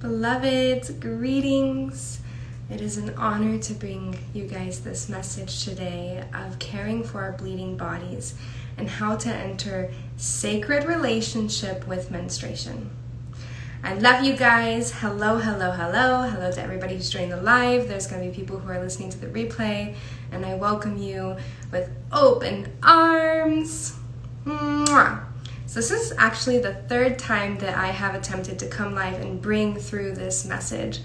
Beloveds, greetings. It is an honor to bring you guys this message today of caring for our bleeding bodies and how to enter sacred relationship with menstruation. I love you guys. Hello, hello, hello. Hello to everybody who's joined the live. There's going to be people who are listening to the replay, and I welcome you with open arms. Mwah. So this is actually the third time that I have attempted to come live and bring through this message.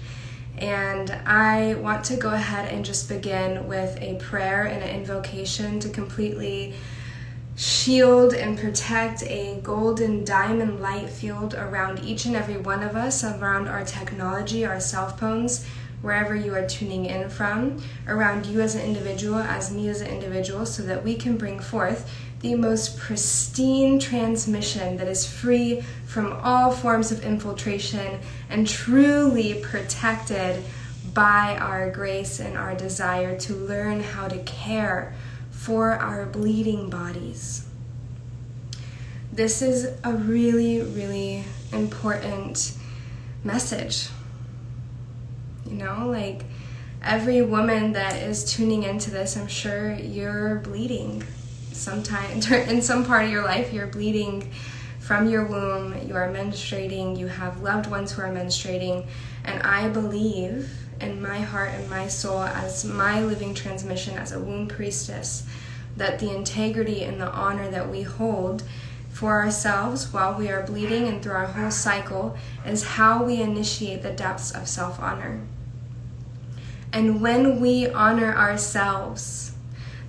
And I want to go ahead and just begin with a prayer and an invocation to completely shield and protect a golden diamond light field around each and every one of us, around our technology, our cell phones, wherever you are tuning in from, around you as an individual, as me as an individual, so that we can bring forth the most pristine transmission that is free from all forms of infiltration and truly protected by our grace and our desire to learn how to care for our bleeding bodies. This is a really, really important message. You know, like every woman that is tuning into this, I'm sure you're bleeding. Sometimes in some part of your life, you're bleeding from your womb, you are menstruating, you have loved ones who are menstruating, and I believe in my heart and my soul, as my living transmission as a womb priestess, that the integrity and the honor that we hold for ourselves while we are bleeding and through our whole cycle is how we initiate the depths of self-honor. And when we honor ourselves,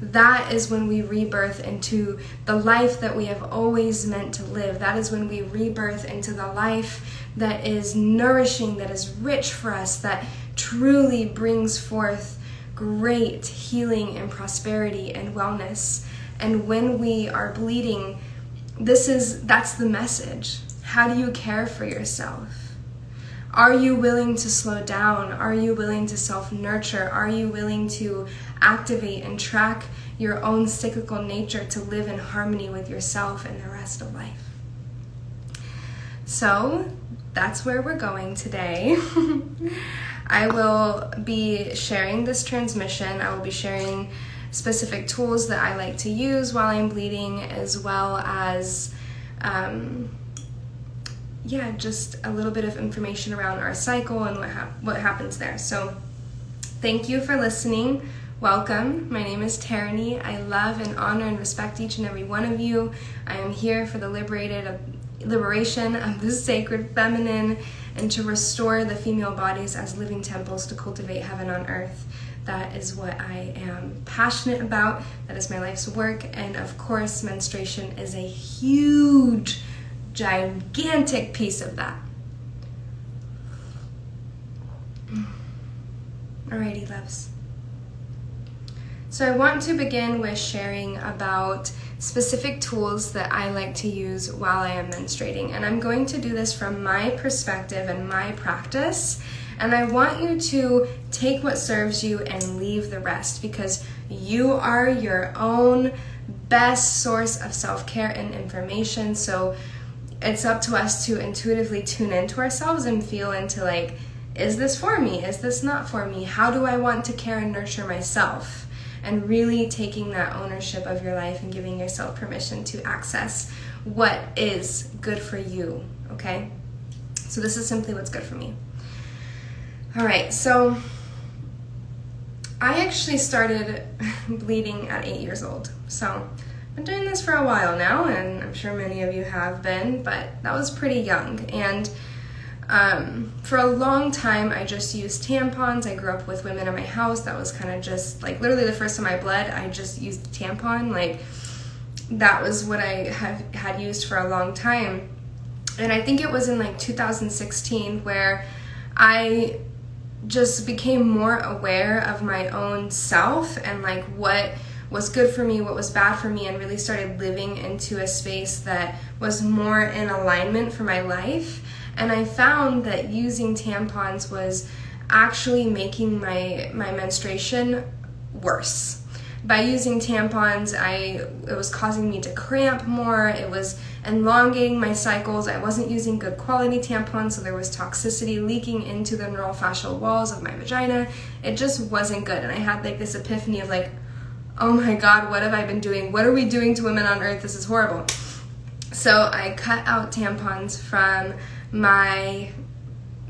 that is when we rebirth into the life that we have always meant to live. That is when we rebirth into the life that is nourishing, that is rich for us, that truly brings forth great healing and prosperity and wellness. And when we are bleeding, that's the message. How do you care for yourself? Are you willing to slow down? Are you willing to self-nurture? Are you willing to activate and track your own cyclical nature to live in harmony with yourself and the rest of life? So that's where we're going today. I will be sharing this transmission. I will be sharing specific tools that I like to use while I'm bleeding, as well as just a little bit of information around our cycle and what happens there. So thank you for listening. Welcome. My name is Tarani. I love and honor and respect each and every one of you. I am here for the liberation of the sacred feminine and to restore the female bodies as living temples to cultivate heaven on earth. That is what I am passionate about. That is my life's work. And of course, menstruation is a huge, gigantic piece of that. Alrighty, loves. So I want to begin with sharing about specific tools that I like to use while I am menstruating. And I'm going to do this from my perspective and my practice. And I want you to take what serves you and leave the rest, because you are your own best source of self-care and information. So it's up to us to intuitively tune into ourselves and feel into, like, is this for me? Is this not for me? How do I want to care and nurture myself? And really taking that ownership of your life and giving yourself permission to access what is good for you, okay? So this is simply what's good for me. All right, so I actually started bleeding at 8 years old. So I've been doing this for a while now, and I'm sure many of you have been, but that was pretty young. And for a long time, I just used tampons. I grew up with women in my house. That was kind of just, like, literally the first time I bled, I just used the tampon. Like, that was what I had used for a long time. And I think it was in, like, 2016 where I just became more aware of my own self and, like, what was good for me, what was bad for me, and really started living into a space that was more in alignment for my life. And I found that using tampons was actually making my menstruation worse. by using tampons, it was causing me to cramp more. It was elongating my cycles. I wasn't using good quality tampons, so there was toxicity leaking into the neural fascial walls of my vagina. It just wasn't good. And I had like this epiphany of like, oh my God, what have I been doing? What are we doing to women on earth? This is horrible. So I cut out tampons from my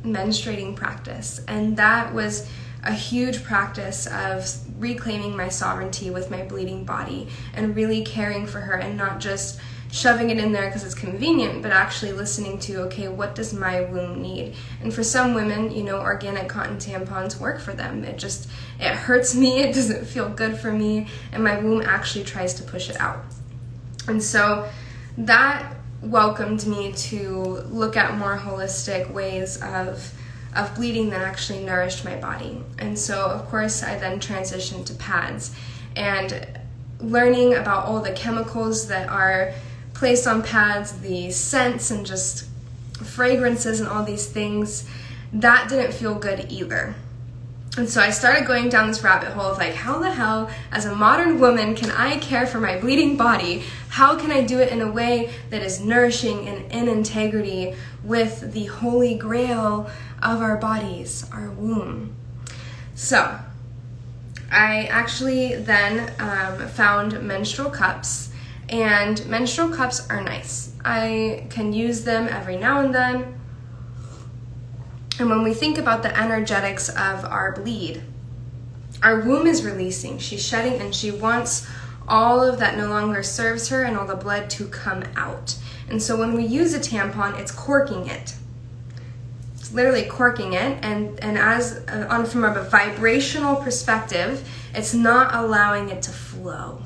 menstruating practice, and that was a huge practice of reclaiming my sovereignty with my bleeding body and really caring for her, and not just shoving it in there because it's convenient, but actually listening to, okay, what does my womb need? And for some women, you know, organic cotton tampons work for them. It hurts me, it doesn't feel good for me, and my womb actually tries to push it out. And so that welcomed me to look at more holistic ways of bleeding that actually nourished my body. And so, of course, I then transitioned to pads, and learning about all the chemicals that are placed on pads, the scents and just fragrances and all these things, that didn't feel good either. And so I started going down this rabbit hole of like, how the hell, as a modern woman, can I care for my bleeding body? How can I do it in a way that is nourishing and in integrity with the holy grail of our bodies, our womb? So I actually then found menstrual cups, and menstrual cups are nice. I can use them every now and then. And when we think about the energetics of our bleed, our womb is releasing, she's shedding, and she wants all of that no longer serves her and all the blood to come out. And so when we use a tampon, it's corking it. It's literally corking it, and as from a vibrational perspective, it's not allowing it to flow.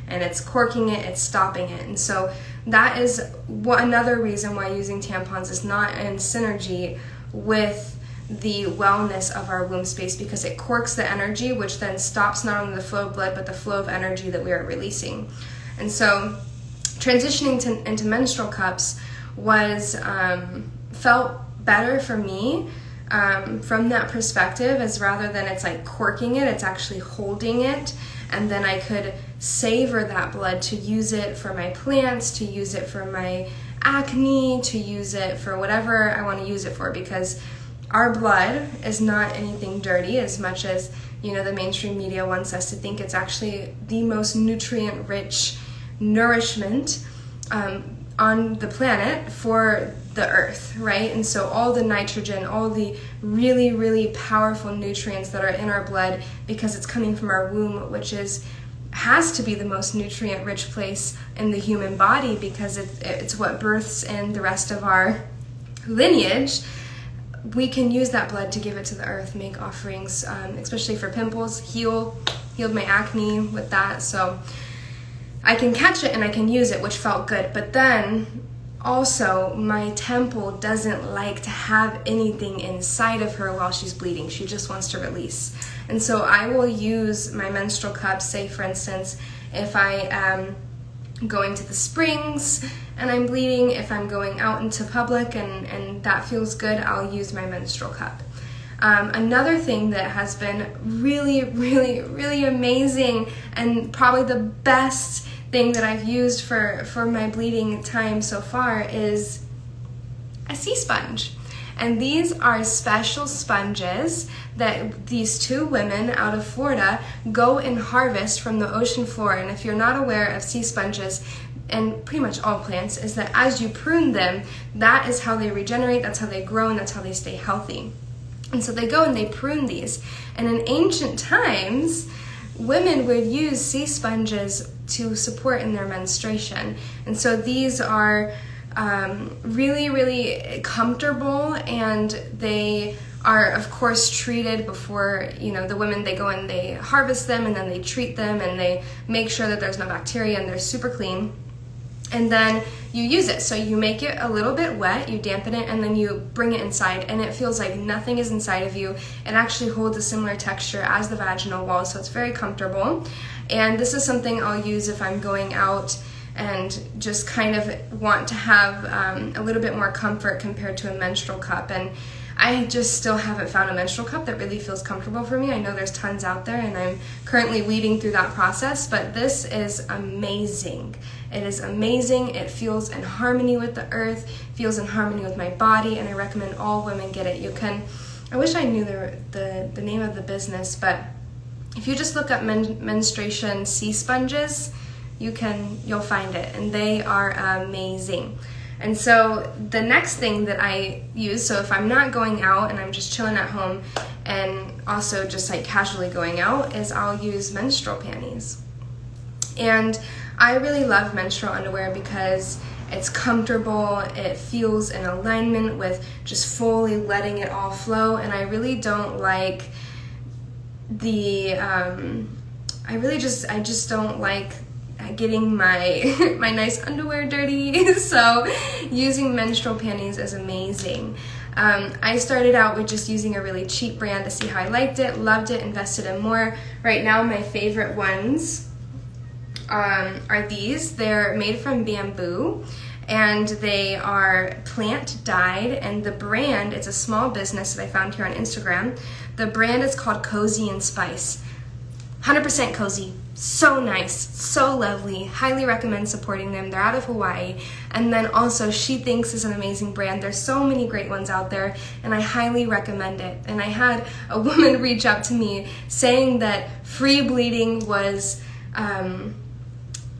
And it's corking it, it's stopping it. And so that is another reason why using tampons is not in synergy with the wellness of our womb space, because it corks the energy, which then stops not only the flow of blood, but the flow of energy that we are releasing. And so transitioning into menstrual cups was felt better for me from that perspective, as rather than it's like corking it, it's actually holding it. And then I could savor that blood to use it for my plants, to use it for my acne, to use it for whatever I want to use it for, because our blood is not anything dirty, as much as, you know, the mainstream media wants us to think. It's actually the most nutrient-rich nourishment on the planet for the earth, right? And so all the nitrogen, all the really, really powerful nutrients that are in our blood, because it's coming from our womb, which has to be the most nutrient-rich place in the human body, because it's what births in the rest of our lineage. We can use that blood to give it to the earth, make offerings, especially for pimples, healed my acne with that. So I can catch it and I can use it, which felt good. But then also, my temple doesn't like to have anything inside of her while she's bleeding. She just wants to release. And so I will use my menstrual cups, say for instance, if I am going to the springs and I'm bleeding, if I'm going out into public and that feels good, I'll use my menstrual cup. Another thing that has been really, really, really amazing, and probably the best thing that I've used for my bleeding time so far, is a sea sponge. And these are special sponges that these two women out of Florida go and harvest from the ocean floor. And if you're not aware of sea sponges, and pretty much all plants, is that as you prune them, that is how they regenerate, that's how they grow, and that's how they stay healthy. And so they go and they prune these. And in ancient times, women would use sea sponges to support in their menstruation. And so these are really, really comfortable, and they are, of course, treated before, you know, the women, they go and they harvest them, and then they treat them, and they make sure that there's no bacteria, and they're super clean. And then you use it. So you make it a little bit wet, you dampen it, and then you bring it inside, and it feels like nothing is inside of you. It actually holds a similar texture as the vaginal wall, so it's very comfortable. And this is something I'll use if I'm going out and just kind of want to have a little bit more comfort compared to a menstrual cup. And I just still haven't found a menstrual cup that really feels comfortable for me. I know there's tons out there, and I'm currently weeding through that process, but this is amazing. It is amazing. It feels in harmony with the earth, feels in harmony with my body, and I recommend all women get it. You can, I wish I knew the name of the business, but if you just look up menstruation sea sponges, you'll find it, and they are amazing. And so the next thing that I use, so if I'm not going out and I'm just chilling at home and also just like casually going out, is I'll use menstrual panties. And I really love menstrual underwear because it's comfortable, it feels in alignment with just fully letting it all flow, and I really don't like I just don't like getting my my nice underwear dirty. So using menstrual panties is amazing. I started out with just using a really cheap brand to see how I liked it, loved it, invested in more. Right now my favorite ones are these. They're made from bamboo, and they are plant dyed, and the brand, it's a small business that I found here on Instagram. The brand is called Cozy and Spice. 100% cozy, so nice, so lovely. Highly recommend supporting them. They're out of Hawaii. And then also She Thinks is an amazing brand. There's so many great ones out there, and I highly recommend it. And I had a woman reach out to me saying that free bleeding was, I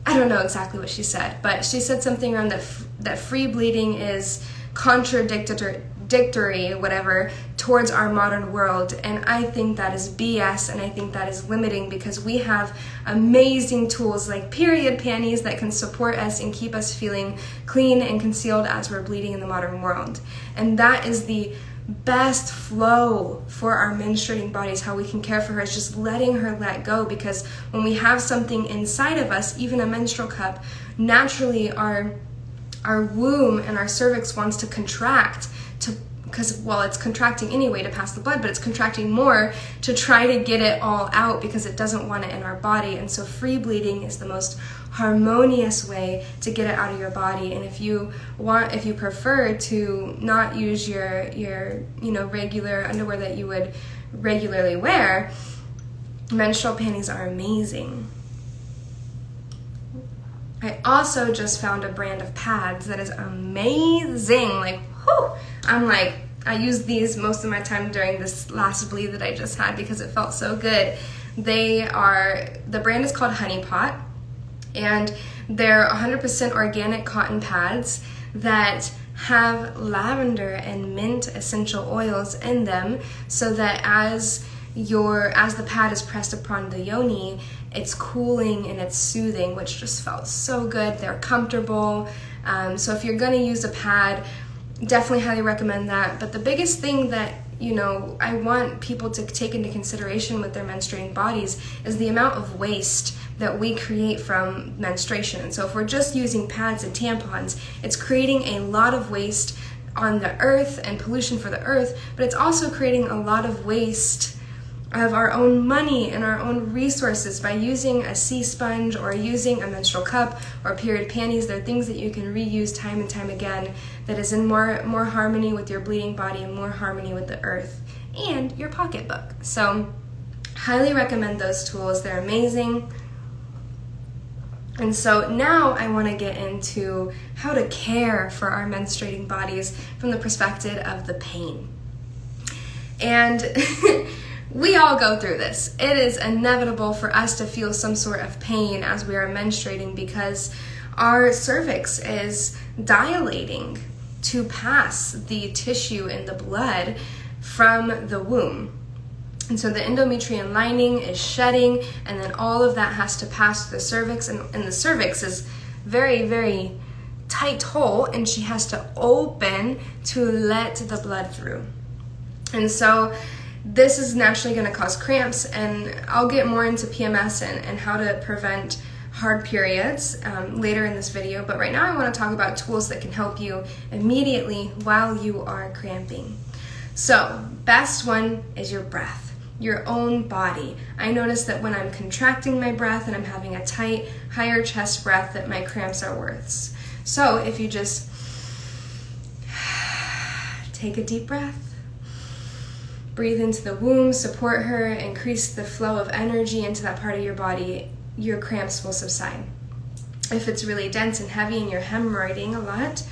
don't know exactly what she said, but she said something around that free bleeding is contradictory, whatever, towards our modern world. And I think that is BS, and I think that is limiting, because we have amazing tools like period panties that can support us and keep us feeling clean and concealed as we're bleeding in the modern world. And that is the best flow for our menstruating bodies. How we can care for her is just letting her let go, because when we have something inside of us, even a menstrual cup, naturally our womb and our cervix wants to contract, because, well, it's contracting anyway to pass the blood, but it's contracting more to try to get it all out because it doesn't want it in our body. And so free bleeding is the most harmonious way to get it out of your body. And if you prefer to not use your regular underwear that you would regularly wear, menstrual panties are amazing. I also just found a brand of pads that is amazing. Like, whew, I used these most of my time during this last bleed that I just had because it felt so good. The brand is called Honeypot, and they're 100% organic cotton pads that have lavender and mint essential oils in them, so that as the pad is pressed upon the yoni, it's cooling and it's soothing, which just felt so good. They're comfortable. So if you're gonna use a pad, definitely highly recommend that. But the biggest thing that I want people to take into consideration with their menstruating bodies is the amount of waste that we create from menstruation. And so if we're just using pads and tampons, it's creating a lot of waste on the earth and pollution for the earth, but it's also creating a lot of waste of our own money and our own resources by using a sea sponge or using a menstrual cup or period panties. They're things that you can reuse time and time again, that is in more harmony with your bleeding body and more harmony with the earth and your pocketbook. So highly recommend those tools. They're amazing. And so now I want to get into how to care for our menstruating bodies from the perspective of the pain. And we all go through this. It is inevitable for us to feel some sort of pain as we are menstruating, because our cervix is dilating to pass the tissue and the blood from the womb. And so the endometrial lining is shedding, and then all of that has to pass through the cervix, and the cervix is very, very tight hole, and she has to open to let the blood through. And so this is naturally going to cause cramps, and I'll get more into PMS and how to prevent hard periods later in this video. But right now I want to talk about tools that can help you immediately while you are cramping. So best one is your breath. your own body. I notice that when I'm contracting my breath and I'm having a tight, higher chest breath, that my cramps are worse. So if you just take a deep breath, breathe into the womb, support her, increase the flow of energy into that part of your body, your cramps will subside. If it's really dense and heavy and you're hemorrhoiding a lot,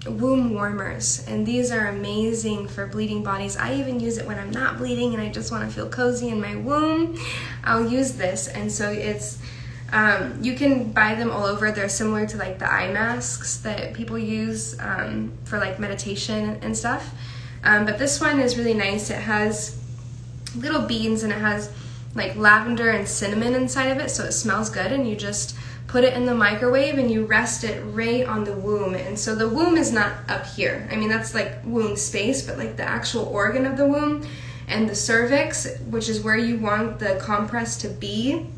womb warmers, and these are amazing for bleeding bodies. I even use it when I'm not bleeding and I just want to feel cozy in my womb. I'll use this, and so it's you can buy them all over. They're similar to like the eye masks that people use for like meditation and stuff, but this one is really nice. It has little beads and it has like lavender and cinnamon inside of it, so it smells good, and you just put it in the microwave and you rest it right on the womb. And so the womb is not up here. I mean, that's like womb space, but like the actual organ of the womb and the cervix, which is where you want the compress to be,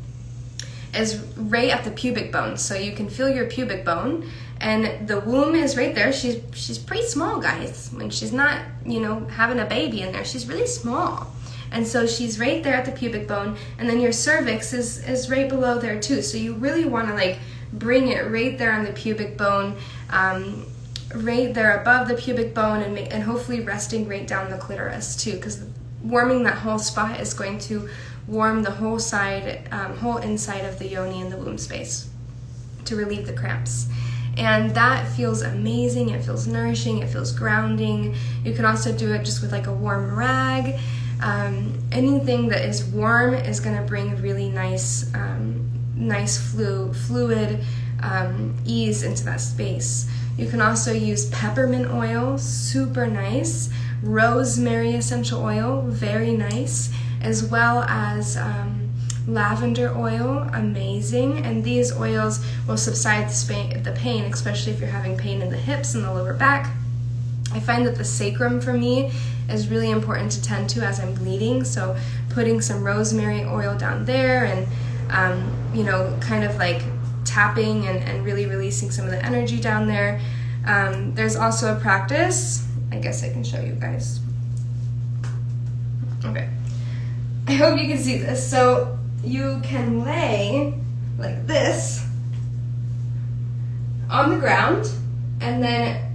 is right at the pubic bone. So you can feel your pubic bone, and the womb is right there. She's pretty small, guys. When she's not, having a baby in there, she's really small. And so she's right there at the pubic bone, and then your cervix is right below there too. So you really want to like bring it right there on the pubic bone, right there above the pubic bone, and hopefully resting right down the clitoris too, because warming that whole spot is going to warm the whole inside of the yoni and the womb space to relieve the cramps. And that feels amazing. It feels nourishing. It feels grounding. You can also do it just with like a warm rag. Anything that is warm is going to bring really nice fluid ease into that space. You can also use peppermint oil, super nice. Rosemary essential oil, very nice. As well as lavender oil, amazing. And these oils will subside the pain, especially if you're having pain in the hips and the lower back. I find that the sacrum for me is really important to tend to as I'm bleeding, so putting some rosemary oil down there and kind of like tapping and really releasing some of the energy down there. There's also a practice, I guess I can show you guys. Okay, I hope you can see this. So you can lay like this on the ground and then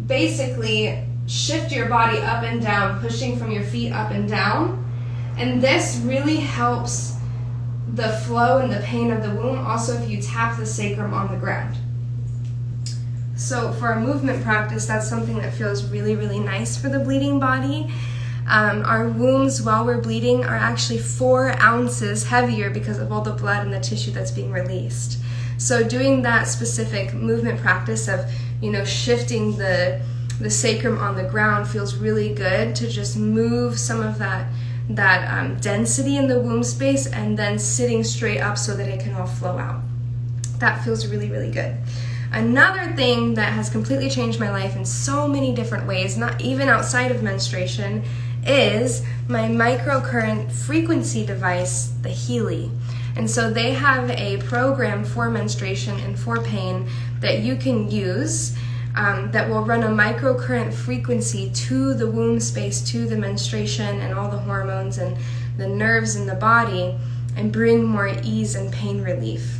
basically shift your body up and down, pushing from your feet up and down. And this really helps the flow and the pain of the womb, also if you tap the sacrum on the ground. So for a movement practice, that's something that feels really, really nice for the bleeding body. Our wombs, while we're bleeding, are actually 4 ounces heavier because of all the blood and the tissue that's being released. So doing that specific movement practice of, shifting the sacrum on the ground feels really good to just move some of that density in the womb space, and then sitting straight up so that it can all flow out. That feels really, really good. Another thing that has completely changed my life in so many different ways, not even outside of menstruation, is my microcurrent frequency device, the Healy. And so they have a program for menstruation and for pain that you can use that will run a microcurrent frequency to the womb space, to the menstruation and all the hormones and the nerves in the body, and bring more ease and pain relief.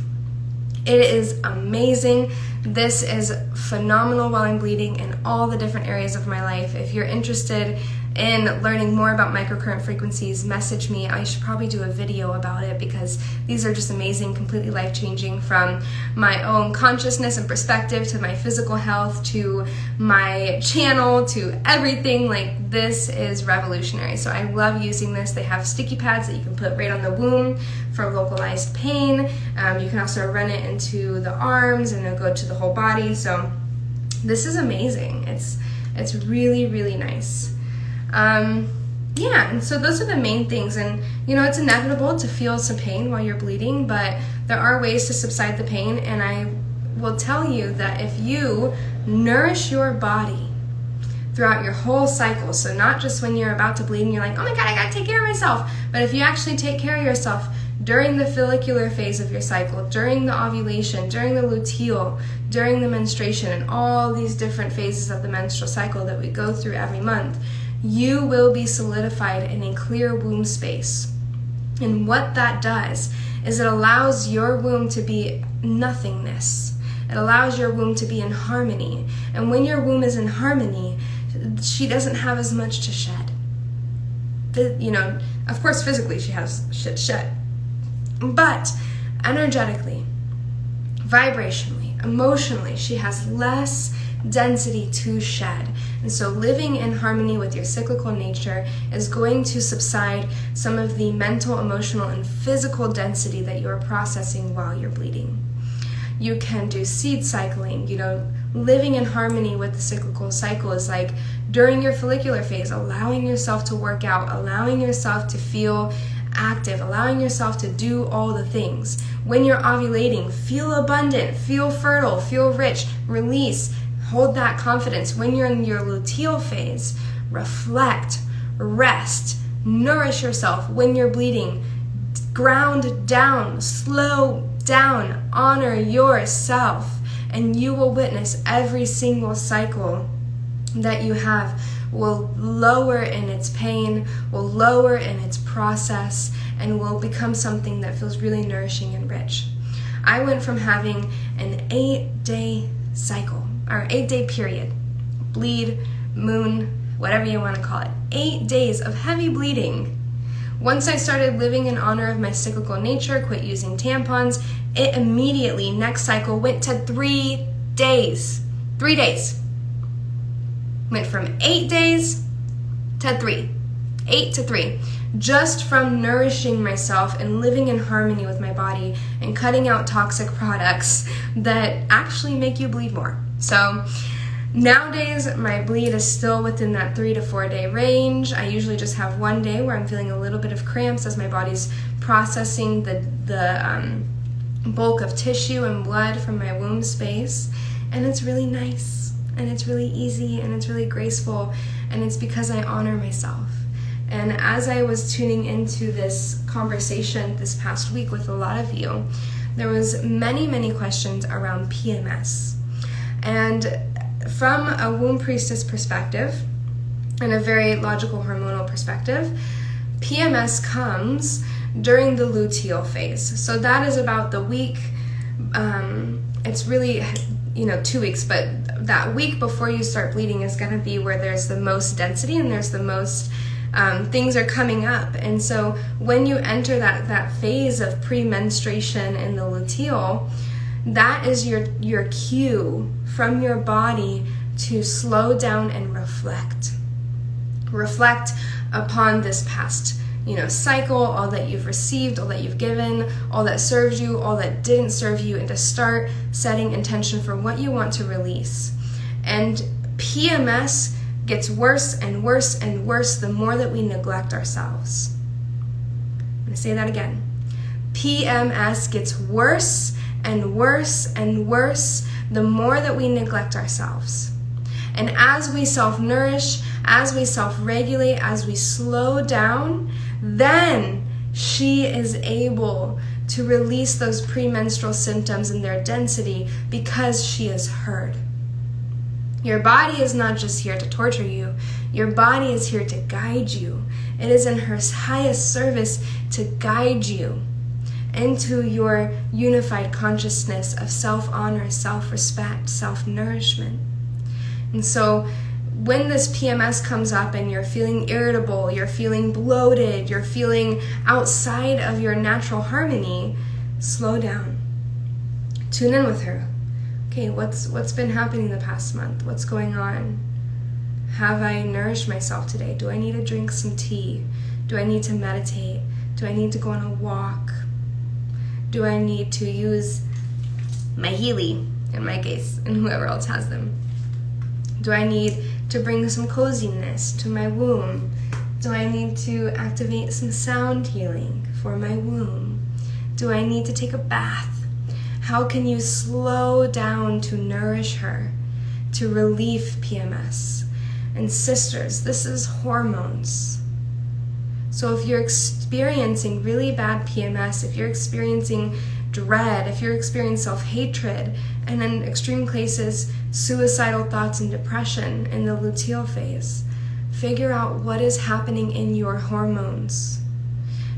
It is amazing. This is phenomenal while I'm bleeding in all the different areas of my life. If you're interested in learning more about microcurrent frequencies, message me. I should probably do a video about it because these are just amazing, completely life-changing, from my own consciousness and perspective to my physical health to my channel to everything. Like, this is revolutionary. So I love using this. They have sticky pads that you can put right on the womb for localized pain. You can also run it into the arms and it'll go to the whole body. So this is amazing. It's really, really nice. And so those are the main things. And it's inevitable to feel some pain while you're bleeding, but there are ways to subside the pain. And I will tell you that if you nourish your body throughout your whole cycle, so not just when you're about to bleed and you're like, oh my God, I gotta take care of myself, but if you actually take care of yourself during the follicular phase of your cycle, during the ovulation, during the luteal, during the menstruation, and all these different phases of the menstrual cycle that we go through every month, you will be solidified in a clear womb space. And what that does is it allows your womb to be nothingness. It allows your womb to be in harmony. And when your womb is in harmony, she doesn't have as much to shed. Of course, physically she has shit shed. But energetically, vibrationally, emotionally, she has less density to shed. And so living in harmony with your cyclical nature is going to subside some of the mental, emotional, and physical density that you're processing while you're bleeding. You can do seed cycling. Living in harmony with the cyclical cycle is like during your follicular phase, allowing yourself to work out, allowing yourself to feel active, allowing yourself to do all the things. When you're ovulating, feel abundant, feel fertile, feel rich, release, hold that confidence. When you're in your luteal phase, reflect, rest, nourish yourself. When you're bleeding, ground down, slow down, honor yourself, and you will witness every single cycle that you have will lower in its pain, will lower in its process, and will become something that feels really nourishing and rich. I went from having an 8-day cycle, or 8-day period, bleed, moon, whatever you want to call it, 8 days of heavy bleeding. Once I started living in honor of my cyclical nature, quit using tampons, it immediately, next cycle, went to 3 days. 3 days. Went from 8 days to 3. 8 to 3. Just from nourishing myself and living in harmony with my body and cutting out toxic products that actually make you bleed more. So nowadays, my bleed is still within that 3 to 4 day range. I usually just have 1 day where I'm feeling a little bit of cramps as my body's processing the bulk of tissue and blood from my womb space. And it's really nice, and it's really easy, and it's really graceful, and it's because I honor myself. And as I was tuning into this conversation this past week with a lot of you, there was many questions around PMS. And from a womb priestess perspective, and a very logical hormonal perspective, PMS comes during the luteal phase. So that is about the week, it's really 2 weeks, but that week before you start bleeding is going to be where there's the most density and there's the most things are coming up. And so when you enter that phase of pre-menstruation in the luteal, that is your cue from your body to slow down and reflect. Reflect upon this past cycle, all that you've received, all that you've given, all that served you, all that didn't serve you, and to start setting intention for what you want to release. And PMS gets worse and worse and worse the more that we neglect ourselves. I'm going to say that again. PMS gets worse and worse and worse the more that we neglect ourselves. And as we self-nourish, as we self-regulate, as we slow down, then she is able to release those premenstrual symptoms and their density because she is heard. Your body is not just here to torture you. Your body is here to guide you. It is in her highest service to guide you into your unified consciousness of self-honor, self-respect, self-nourishment. And so when this PMS comes up and you're feeling irritable, you're feeling bloated, you're feeling outside of your natural harmony, slow down. Tune in with her. Okay, what's been happening the past month? What's going on? Have I nourished myself today? Do I need to drink some tea? Do I need to meditate? Do I need to go on a walk? Do I need to use my Healy, in my case, and whoever else has them? Do I need to bring some coziness to my womb? Do I need to activate some sound healing for my womb? Do I need to take a bath? How can you slow down to nourish her, to relieve PMS? And sisters, this is hormones. So if you're experiencing really bad PMS, if you're experiencing dread, if you're experiencing self-hatred, and in extreme cases, suicidal thoughts and depression in the luteal phase, Figure out what is happening in your hormones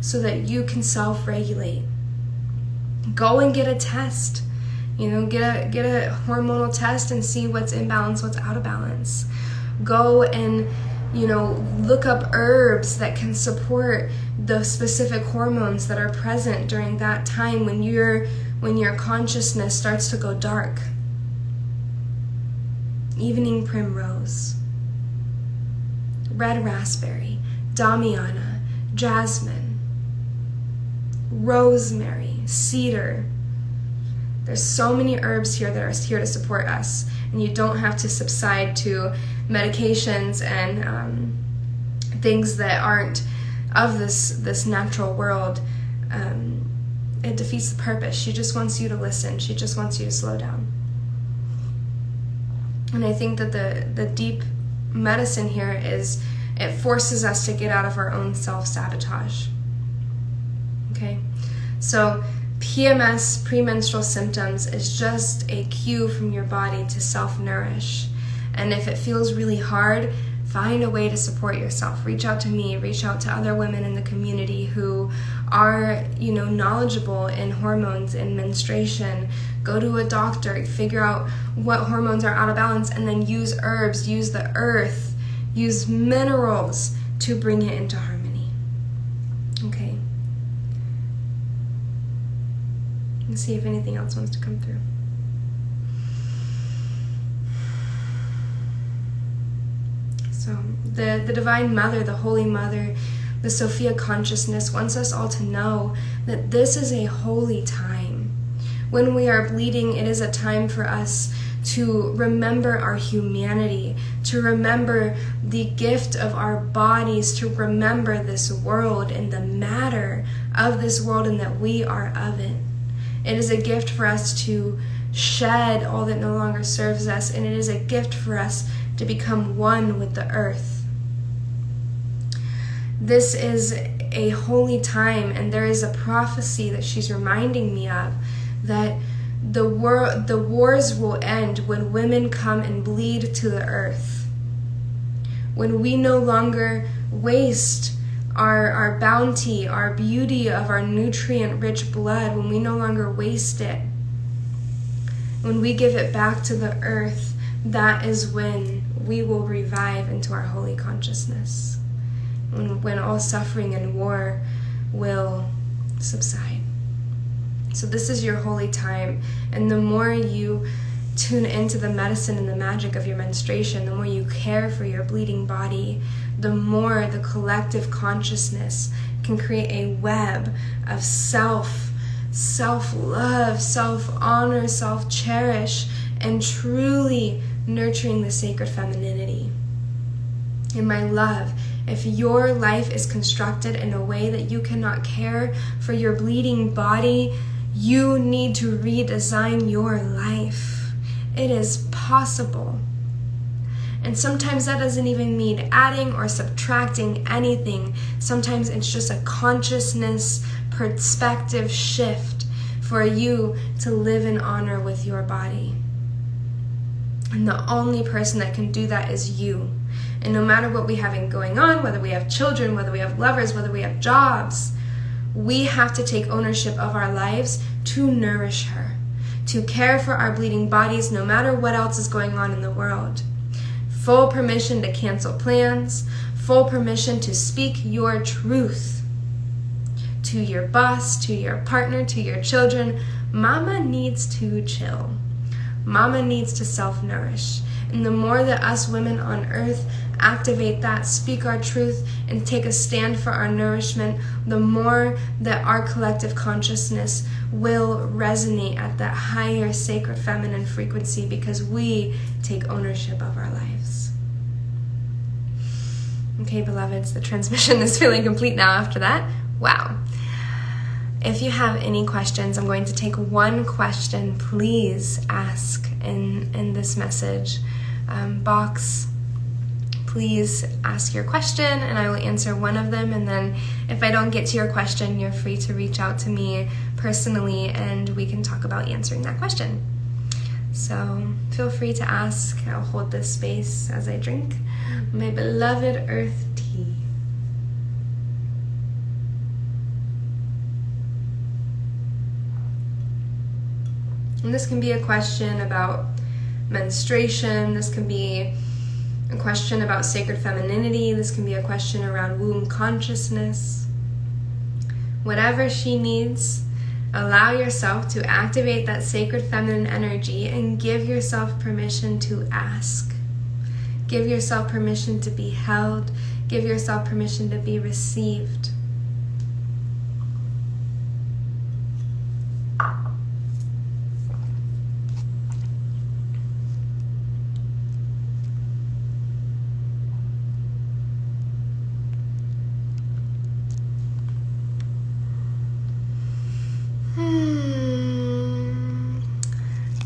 so that you can self-regulate. Go and get a test. Get a hormonal test and see what's in balance, what's out of balance. Go and, look up herbs that can support the specific hormones that are present during that time when your consciousness starts to go dark. Evening primrose, red raspberry, damiana, jasmine, rosemary, cedar. There's so many herbs here that are here to support us, and you don't have to subside to medications and things that aren't of this natural world. It defeats the purpose. She just wants you to listen. She just wants you to slow down. And I think that the deep medicine here is it forces us to get out of our own self-sabotage. Okay? So PMS, premenstrual symptoms, is just a cue from your body to self-nourish. And if it feels really hard, find a way to support yourself. Reach out to me, reach out to other women in the community who are, knowledgeable in hormones and menstruation. Go to a doctor, figure out what hormones are out of balance, and then use herbs, use the earth, use minerals to bring it into harmony. Okay? Let's see if anything else wants to come through. So the Divine Mother, the Holy Mother, the Sophia Consciousness wants us all to know that this is a holy time. When we are bleeding, it is a time for us to remember our humanity, to remember the gift of our bodies, to remember this world and the matter of this world and that we are of it. It is a gift for us to shed all that no longer serves us, and it is a gift for us to become one with the earth. This is a holy time, and there is a prophecy that she's reminding me of, that the wars will end when women come and bleed to the earth. When we no longer waste our bounty, our beauty of our nutrient-rich blood, when we no longer waste it, when we give it back to the earth, that is when we will revive into our holy consciousness. When all suffering and war will subside. So this is your holy time, and the more you tune into the medicine and the magic of your menstruation, the more you care for your bleeding body, the more the collective consciousness can create a web of self-love, self-honor, self-cherish, and truly nurturing the sacred femininity. In my love, if your life is constructed in a way that you cannot care for your bleeding body, you need to redesign your life. It is possible. And sometimes that doesn't even mean adding or subtracting anything. Sometimes it's just a consciousness perspective shift for you to live in honor with your body. And the only person that can do that is you. And no matter what we have going on, whether we have children, whether we have lovers, whether we have jobs, we have to take ownership of our lives to nourish her, to care for our bleeding bodies no matter what else is going on in the world. Full permission to cancel plans, full permission to speak your truth to your boss, to your partner, to your children. Mama needs to chill. Mama needs to self-nourish. And the more that us women on earth activate that, speak our truth, and take a stand for our nourishment, the more that our collective consciousness will resonate at that higher sacred feminine frequency, because we take ownership of our lives. Okay, beloveds, the transmission is feeling complete now after that. Wow. If you have any questions, I'm going to take one question. Please ask in this message box. Please ask your question and I will answer one of them. And then if I don't get to your question, you're free to reach out to me personally and we can talk about answering that question. So feel free to ask. I'll hold this space as I drink my beloved earth tea. And this can be a question about menstruation. This can be a question about sacred femininity. This can be a question around womb consciousness. Whatever she needs, allow yourself to activate that sacred feminine energy and give yourself permission to ask. Give yourself permission to be held. Give yourself permission to be received.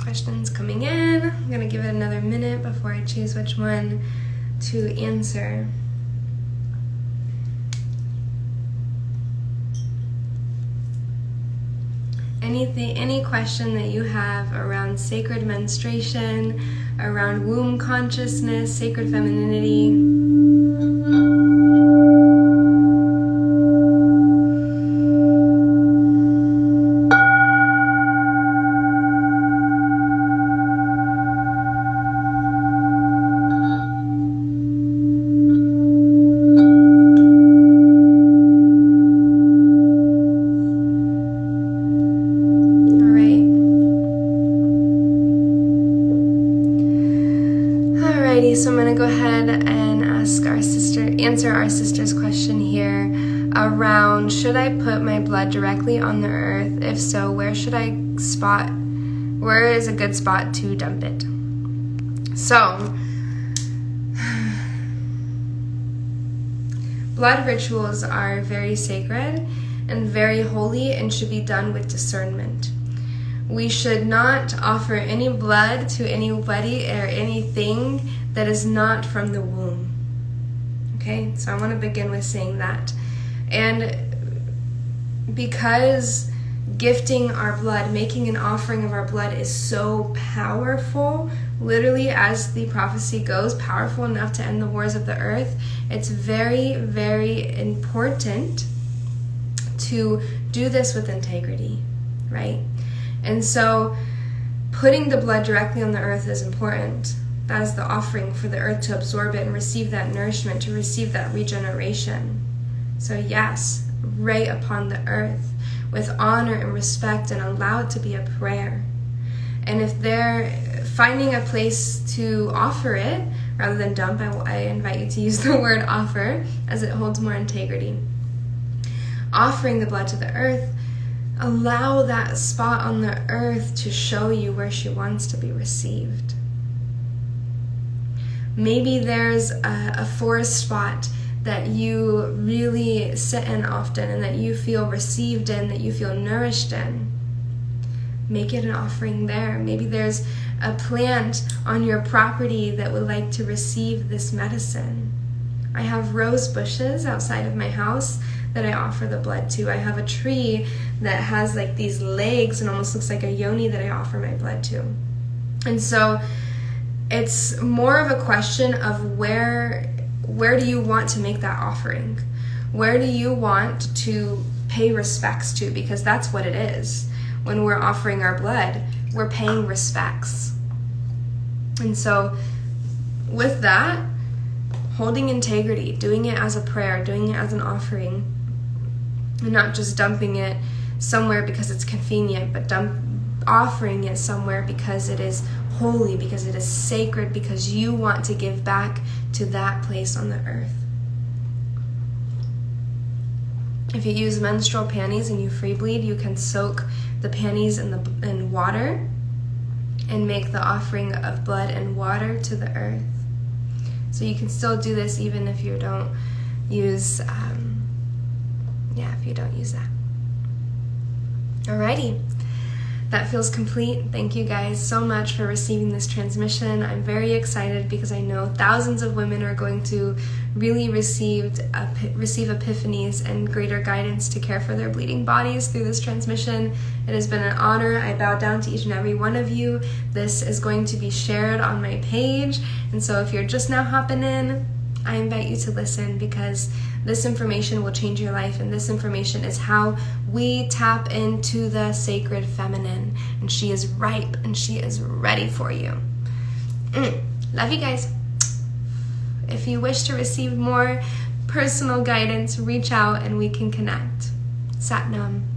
Questions coming in. I'm going to give it another minute before I choose which one to answer. Any question that you have around sacred menstruation, around womb consciousness, sacred femininity. So I'm going to go ahead and answer our sister's question here around, should I put my blood directly on the earth? If so, where is a good spot to dump it? So, blood rituals are very sacred and very holy and should be done with discernment. We should not offer any blood to anybody or anything that is not from the womb. Okay, so I want to begin with saying that. And because gifting our blood, making an offering of our blood is so powerful, literally as the prophecy goes, powerful enough to end the wars of the earth, it's very, very important to do this with integrity, right? And so putting the blood directly on the earth is important. That is the offering for the earth to absorb it and receive that nourishment, to receive that regeneration. So yes, right upon the earth with honor and respect, and allow it to be a prayer. And if they're finding a place to offer it rather than dump, I invite you to use the word offer, as it holds more integrity. Offering the blood to the earth, allow that spot on the earth to show you where she wants to be received. Maybe there's a forest spot that you really sit in often and that you feel received in, that you feel nourished in. Make it an offering there. Maybe there's a plant on your property that would like to receive this medicine. I have rose bushes outside of my house that I offer the blood to. I have a tree that has like these legs and almost looks like a yoni that I offer my blood to. And so it's more of a question of where do you want to make that offering? Where do you want to pay respects to? Because that's what it is. When we're offering our blood, we're paying respects. And so with that, holding integrity, doing it as a prayer, doing it as an offering, and not just dumping it somewhere because it's convenient, but offering it somewhere because it is holy, because it is sacred, because you want to give back to that place on the earth. If you use menstrual panties and you free bleed, you can soak the panties in water and make the offering of blood and water to the earth. So you can still do this even if you don't use, if you don't use that. Alrighty. That feels complete. Thank you guys so much for receiving this transmission. I'm very excited because I know thousands of women are going to really receive epiphanies and greater guidance to care for their bleeding bodies through this transmission. It has been an honor. I bow down to each and every one of you. This is going to be shared on my page, and so if you're just now hopping in, I invite you to listen, because this information will change your life, and this information is how we tap into the sacred feminine, and she is ripe and she is ready for you. Love you guys. If you wish to receive more personal guidance, reach out and we can connect. Satnam.